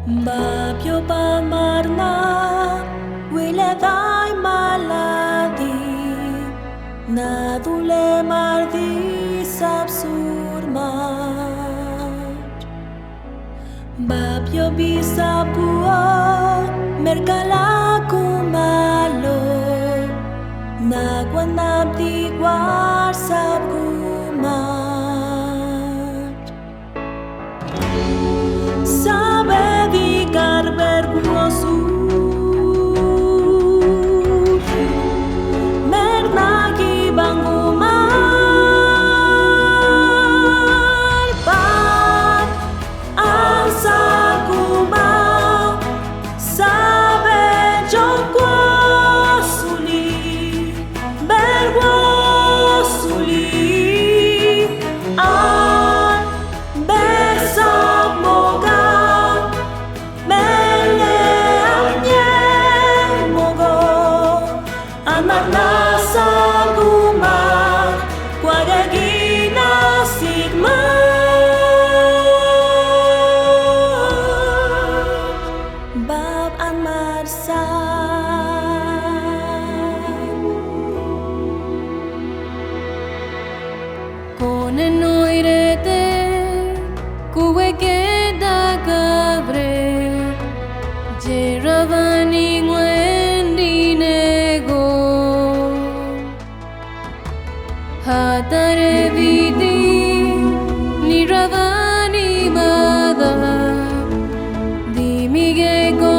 Babyo pamarna wile dai maladi na dule mardi sapsurmat Babyo bisap kuo merkala kumalo nagwanap di war sap kumat Sabe di carver kuosu Mernagi bangumar Pat ang saguma Sabe jongkuosuli Berwosuli An besok moga Anak nasa gumag Kuadagina sigma Bab ang marsa Con noirete Kuwe keda kabre Jeravani ngwendi nego Hatare vidi niravani mada Dimige go